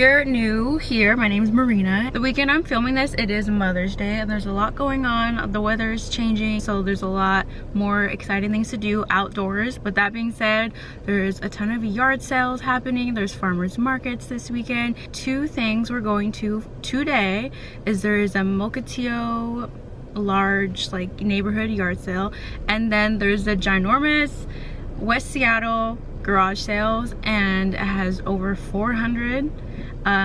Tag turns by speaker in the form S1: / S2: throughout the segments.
S1: you're new here, my name is Marina. The weekend I'm filming this, it is Mother's Day and there's a lot going on. The weather is changing, so there's a lot more exciting things to do outdoors. But that being said, there's a ton of yard sales happening. There's farmers markets this weekend. Two things we're going to today is there is a Mokateo large like neighborhood yard sale, and then there's the ginormous West Seattle garage sales, and it has over 400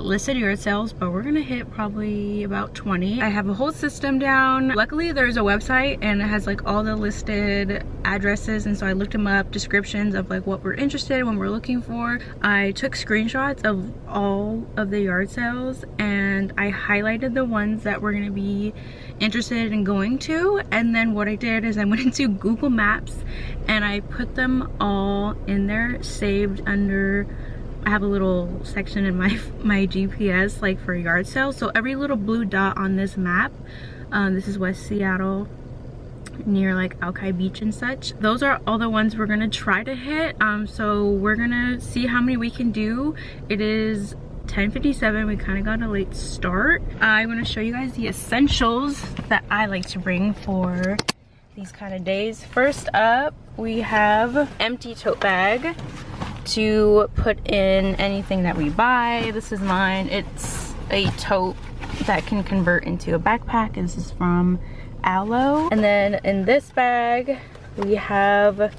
S1: listed yard sales, but we're gonna hit probably about 20. I have a whole system down. Luckily there's a website and it has like all the listed addresses, and so I looked them up, descriptions of like what we're interested in, what we're looking for. I took screenshots of all of the yard sales and I highlighted the ones that we're gonna be interested in going to, and then what I did is I went into Google Maps and I put them all in there, saved under, I have a little section in my GPS like for yard sales. So every little blue dot on this map, this is West Seattle near like Alki Beach and such. Those are all the ones we're gonna try to hit. So we're gonna see how many we can do. It is 10:57. We kind of got a late start. I'm gonna show you guys the essentials that I like to bring for these kind of days. First up, we have empty tote bag to put in anything that we buy. This is mine. It's a tote that can convert into a backpack. This is from Aloe. And then in this bag we have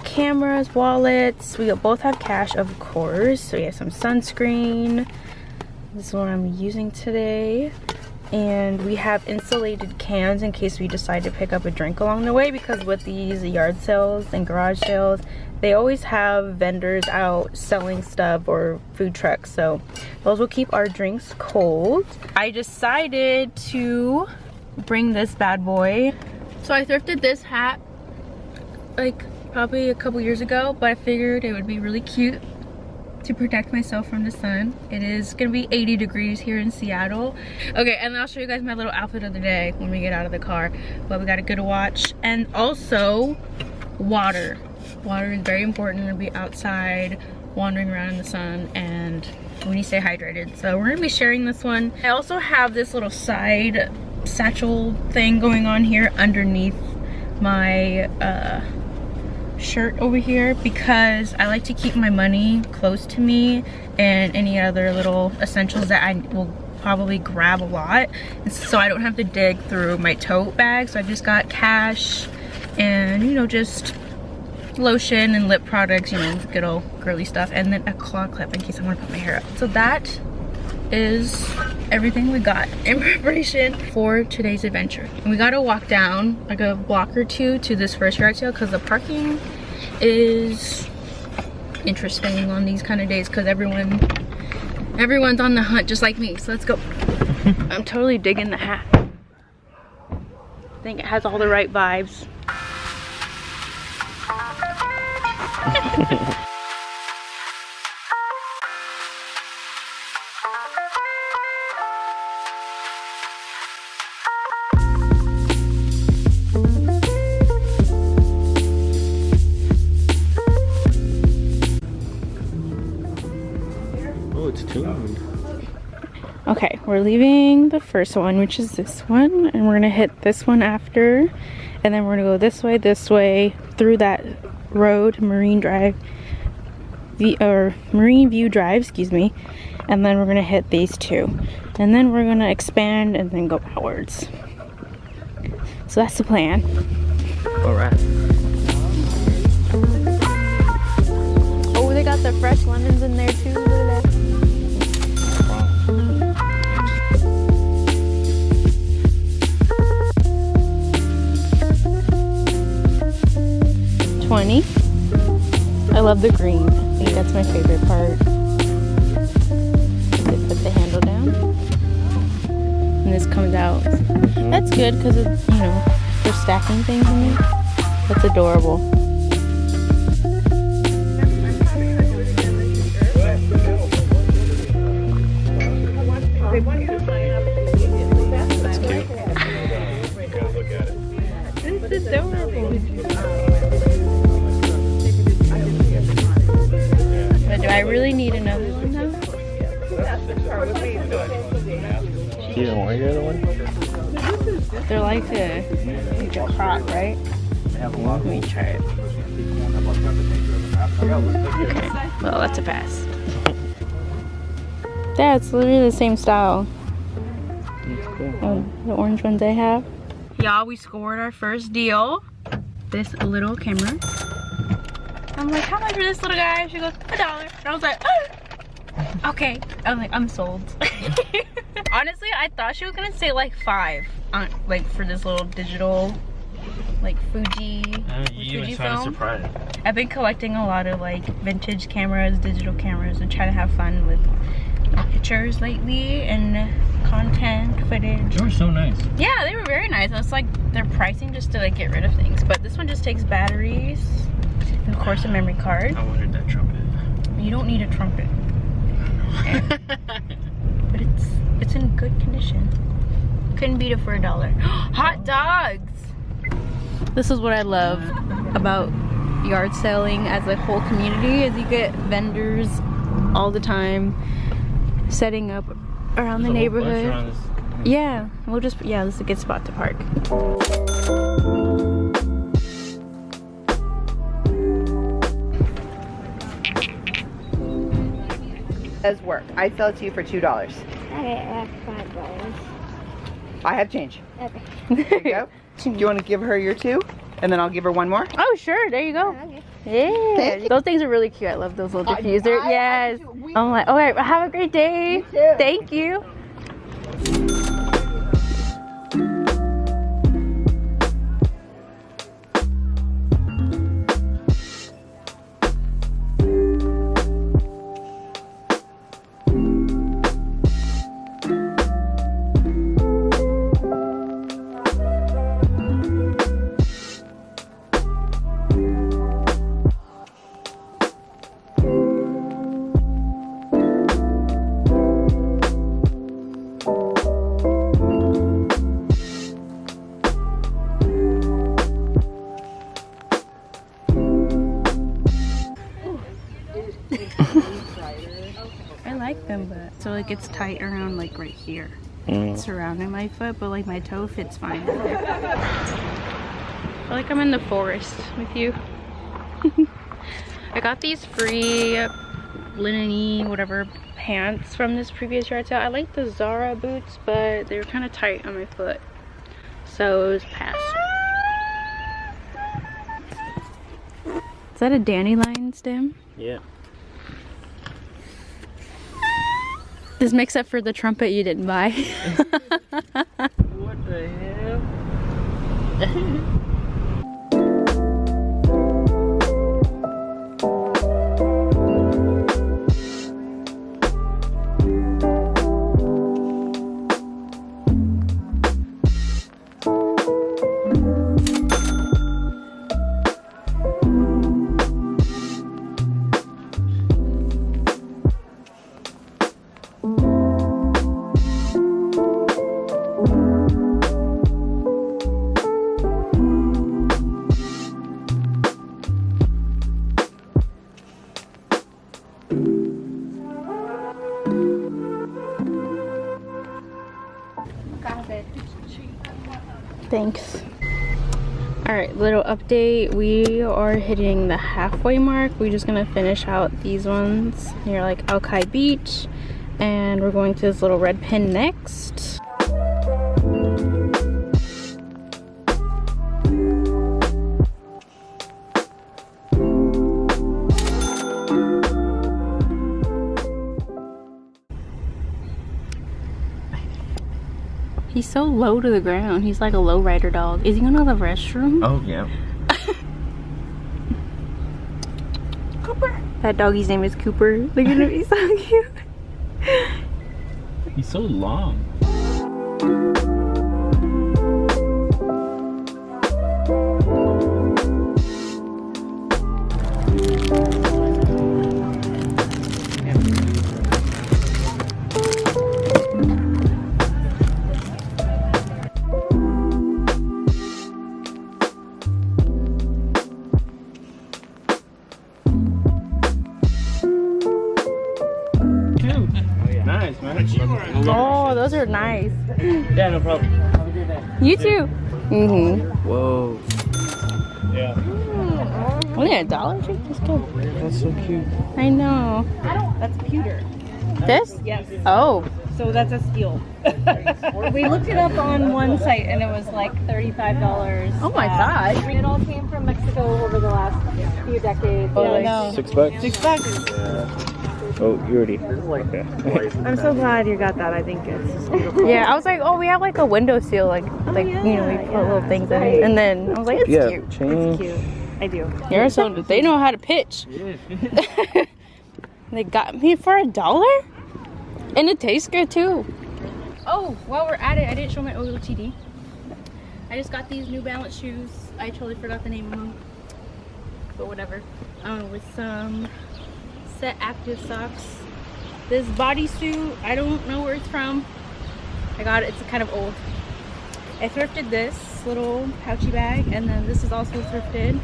S1: cameras, wallets. We both have cash, of course. So we have some sunscreen. This is what I'm using today. And we have insulated cans in case we decide to pick up a drink along the way, because with these yard sales and garage sales, they always have vendors out selling stuff or food trucks, so those will keep our drinks cold. I decided to bring this bad boy. So I thrifted this hat like probably a couple years ago, but I figured it would be really cute to protect myself from the sun. It is gonna be 80 degrees here in Seattle. Okay, and then I'll show you guys my little outfit of the day when we get out of the car. But we got a good watch, and also water. Water is very important to be outside wandering around in the sun, and we need to stay hydrated. So we're gonna be sharing this one. I also have this little side satchel thing going on here underneath my shirt over here, because I like to keep my money close to me and any other little essentials that I will probably grab a lot, so I don't have to dig through my tote bag. So I just got cash and, you know, just lotion and lip products, you know, good old girly stuff, and then a claw clip in case I want to put my hair up. So that is everything we got in preparation for today's adventure. And we gotta walk down like a block or two to this first yard sale, because the parking is interesting on these kind of days, because everyone's on the hunt just like me. So let's go. I'm totally digging the hat. I think it has all the right vibes.
S2: Oh, it's tuned.
S1: Okay, we're leaving the first one, which is this one, and we're gonna hit this one after, and then we're gonna go this way through that road, Marine View Drive, excuse me, and then we're gonna hit these two, and then we're gonna expand and then go outwards. So that's the plan.
S2: All right.
S1: Oh, they got the fresh lemons in there too. Look at that. 20. I love the green. I think that's my favorite part. They put the handle down, and this comes out. That's good because it's, you know, for stacking things in there. That's adorable. This is adorable. But do I really need another one though?
S2: You don't want your other one?
S1: They're like a crock, right? Let me try it. Well, that's a pass. That's literally the same style. Oh, the orange ones I have. Y'all, we scored our first deal. This little camera. I'm like, how much for this little guy? She goes, $1. And I was like, oh. Okay. I'm like, I'm sold. Honestly, I thought she was gonna say like 5 on like for this little digital like Fuji.
S2: You even trying to surprise.
S1: I've been collecting a lot of like vintage cameras, digital cameras, and trying to have fun with pictures lately and content footage.
S2: They were so nice.
S1: Yeah, they were very nice. It's like they're pricing just to like get rid of things, but this one just takes batteries and of course a memory card.
S2: I wanted that trumpet.
S1: You don't need a trumpet. But it's in good condition. Couldn't beat it for $1. Hot dogs! This is what I love about yard selling as a whole community, is you get vendors all the time setting up around the neighborhood. Yeah, we'll just, yeah, this is a good spot to park.
S3: Does work. I'd sell it to you for $2.
S4: Okay, I have $5.
S3: I have change.
S4: Okay.
S3: There you go. Do you want to give her your 2? And then I'll give her 1 more?
S1: Oh, sure, there you go.
S4: Okay.
S1: Yeah, those things are really cute. I love those little diffuser. Yes. I'm like, all right, have a great day.
S3: You too.
S1: Thank you. I like them, but so it gets tight around like right here, surrounding my foot, but like my toe fits fine. I feel like I'm in the forest with you. I got these free linen-y whatever pants from this previous yard sale. I like the Zara boots, but they were kind of tight on my foot, so it was passed. Is that a dandelion stem?
S2: Yeah.
S1: This makes up for the trumpet you didn't buy.
S2: What the hell?
S1: Thanks. Alright, little update. We are hitting the halfway mark. We're just gonna finish out these ones near like Alki Beach, and we're going to this little red pin next. He's so low to the ground. He's like a low rider dog. Is he going to the restroom?
S2: Oh, yeah.
S1: Cooper. That doggy's name is Cooper. Look at him. He's so cute.
S2: He's so long. man.
S1: Oh, those are nice.
S2: Yeah, no problem. Have a good day.
S1: You too.
S2: Whoa. Yeah.
S1: Only $1? That's good.
S2: That's so cute.
S1: I know.
S5: That's pewter.
S1: This?
S5: Yes.
S1: Oh.
S5: So that's a steal. We looked it up on one site and it was like $35.
S1: Oh my God.
S5: It all came from Mexico over the last few decades.
S1: Oh,
S5: Yeah,
S1: no.
S2: $6?
S5: $6.
S2: Oh, you already. Okay.
S5: I'm so glad you got that. I think it's beautiful.
S1: Yeah, I was like, oh, we have like a window seal, like
S5: yeah,
S1: you know, we put little things in it. And then I was like, it's
S2: Yeah,
S1: cute.
S2: change.
S5: Cute. I do.
S1: You're so, they know how to pitch. They got me for $1? And it tastes good too. Oh, while we're at it, I didn't show my OOTD. I just got these New Balance shoes. I totally forgot the name of them. But whatever. With some Set Active socks. This bodysuit, I don't know where it's from. I got it, it's kind of old. I thrifted this little pouchy bag, and then this is also thrifted.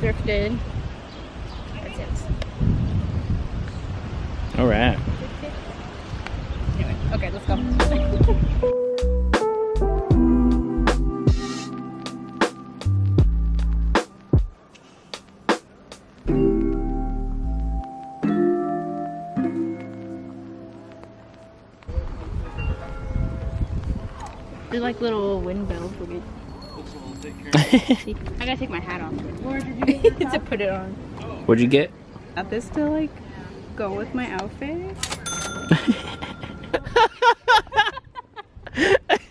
S1: That's it.
S2: All right.
S1: Anyway, okay, let's go. They're like little wind bells. We're good. See, I gotta take my hat off to put it on.
S2: What'd you get?
S1: Got this to like go with my outfit.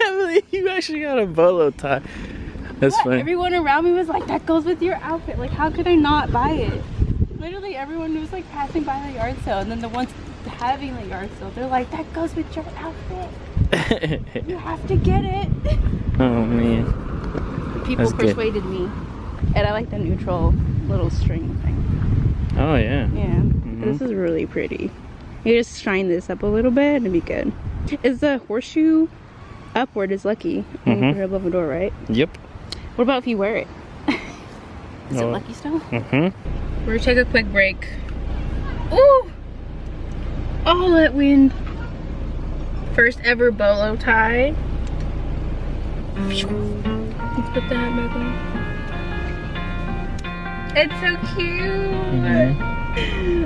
S2: Emily, you actually got a bolo tie. That's funny.
S1: Everyone around me was like, that goes with your outfit. Like, how could I not buy it? Literally everyone was like passing by the yard sale, and then the ones having the yard sale, they're like, that goes with your outfit. You have to get it.
S2: Oh man.
S1: People
S2: That's good.
S1: persuaded me. And I like the neutral little string thing.
S2: Oh yeah.
S1: Yeah. This is really pretty. You just shine this up a little bit and it'd be good. Is the horseshoe upward is lucky when you put it above a door, right?
S2: Yep.
S1: What about if you wear it? Is it lucky still? We're gonna take a quick break. Ooh! Oh, that wind. First ever bolo tie. Let's put that back on. It's so cute.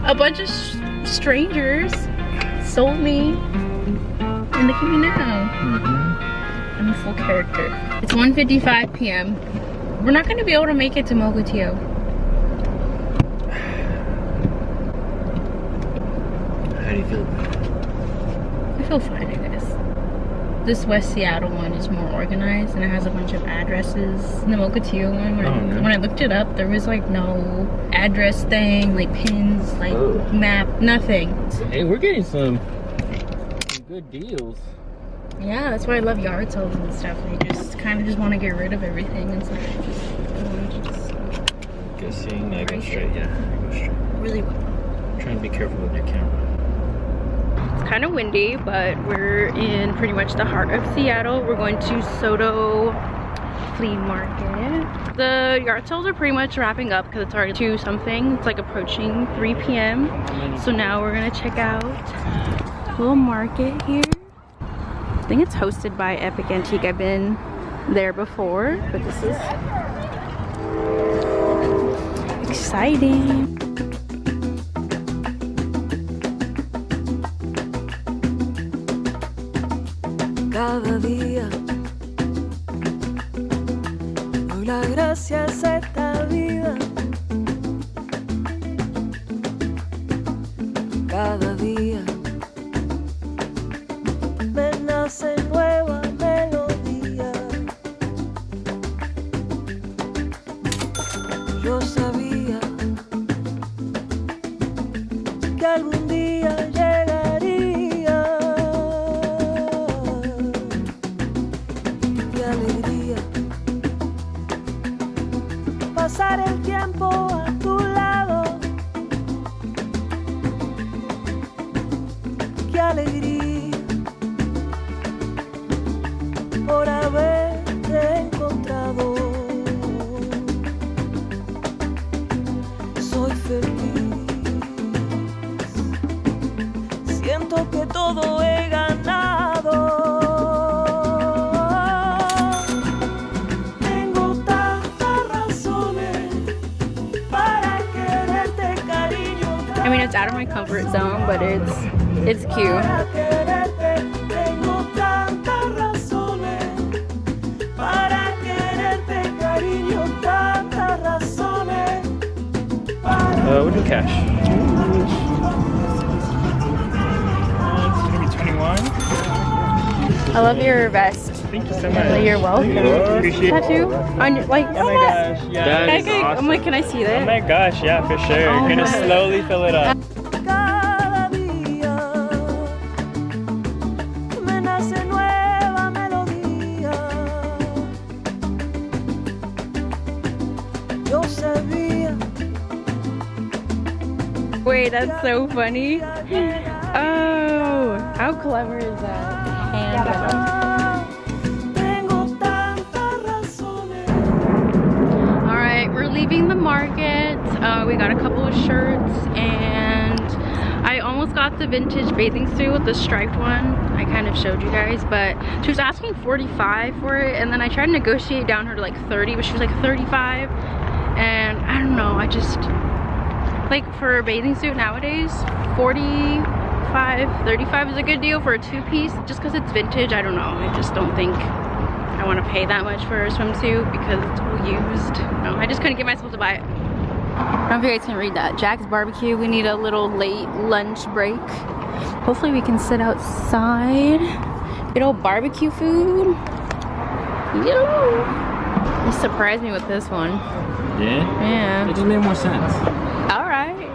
S1: A bunch of strangers sold me, and look at me now. I'm a full character. It's 1:55 p.m. We're not gonna be able to make it to Mokotio.
S2: How do you feel?
S1: I feel fine, I guess. This West Seattle one is more organized and it has a bunch of addresses. The Mokotio one, when I looked it up, there was like no address thing, like pins, like map, nothing.
S2: Hey, we're getting some good deals.
S1: Yeah, that's why I love yard sales and stuff. They just kind of just want to get rid of everything and stuff.
S2: Guessing I go straight. Yeah, I go straight.
S1: Really well.
S2: Trying to be careful with your camera.
S1: It's kind of windy, but we're in pretty much the heart of Seattle. We're going to Sodo Flea Market. The yard sales are pretty much wrapping up because it's already 2 something. It's like approaching 3 p.m. So now we're gonna check out a little market here. I think it's hosted by Epic Antique. I've been there before, but this is exciting.
S6: Cada día doy las gracias a esta vida. Cada día me nace nueva melodía. Yo sabía que algún día llegaría.
S1: out of my comfort zone, but it's cute.
S2: We'll do cash. It's gonna be 21.
S1: I love your vest.
S2: Thank you so much.
S1: You're welcome.
S2: Appreciate it.
S1: Tattoo on your, like,
S2: Oh my gosh, yeah. That is
S1: okay,
S2: awesome.
S1: I'm like, can I see that?
S2: Oh my gosh, yeah, for sure.
S1: Oh
S2: Gonna
S1: my-
S2: slowly fill it up.
S6: Cada día me nace nueva melodía. Yo sabía.
S1: Wait, that's so funny. Oh, how clever is that? Alright, we're leaving the market. We got a couple of shirts and I almost got the vintage bathing suit with the striped one. I kind of showed you guys, but she was asking 45 for it, and then I tried to negotiate down her to like 30, but she was like 35. And I don't know, I just, like, for a bathing suit nowadays, 35 is a good deal for a two-piece. Just because it's vintage, I don't know. I just don't think I want to pay that much for a swimsuit because it's all used. No, I just couldn't get myself to buy it. I don't know if you guys can read that. Jack's Barbecue. We need a little late lunch break. Hopefully we can sit outside. Get old barbecue food. Yo! You surprised me with this one.
S2: Yeah?
S1: Yeah.
S2: It just made more sense.
S1: Alright.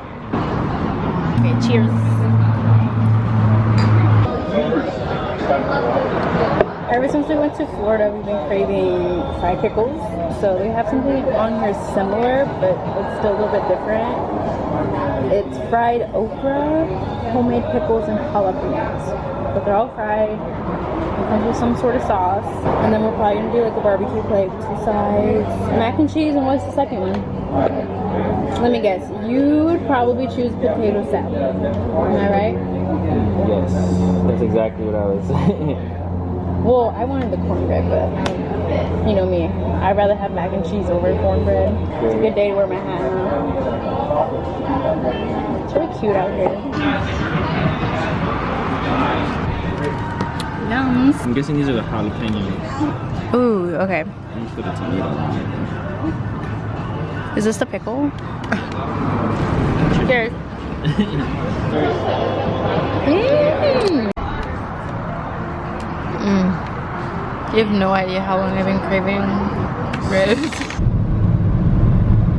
S1: Okay, cheers. Ever since we went to Florida, we've been craving fried pickles. So they have something on here similar, but it's still a little bit different. It's fried okra, homemade pickles, and jalapenos. But they're all fried. It comes with some sort of sauce. And then we're probably gonna do like a barbecue plate with 2 sides. Mac and cheese, and what's the second one? Let me guess. You would probably choose potato salad. Am I right?
S2: Yes, that's exactly what I was saying.
S1: Well, I wanted the cornbread, but you know me. I'd rather have mac and cheese over cornbread. It's a good day to wear my hat now. It's really cute out here. Yums.
S2: I'm guessing these are the jalapenos.
S1: Ooh, okay.
S2: Let me put a tomato on
S1: Is this the pickle? Cheers. You have no idea how long I've been craving ribs.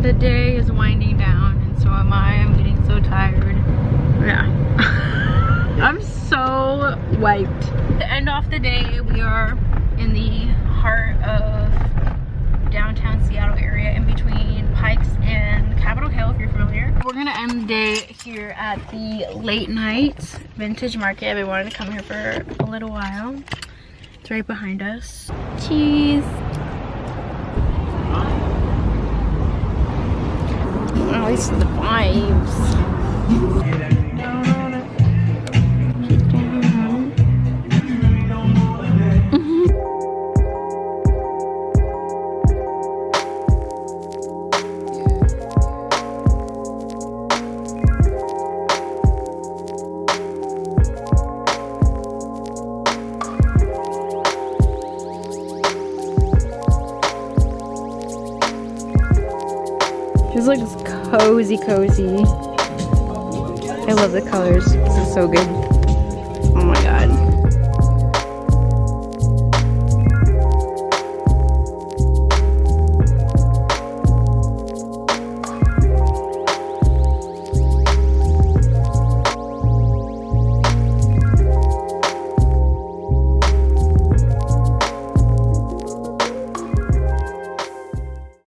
S1: The day is winding down, and so am I. I'm getting so tired. Yeah. I'm so wiped. To end off the day, we are in the heart of downtown Seattle area, in between Pikes and Capitol Hill, if you're familiar. We're gonna end the day here at the late night vintage market. I've been wanting to come here for a little while. It's right behind us. Cheese. Oh, these are the vibes. This looks cozy. I love the colors. This is so good. Oh my god.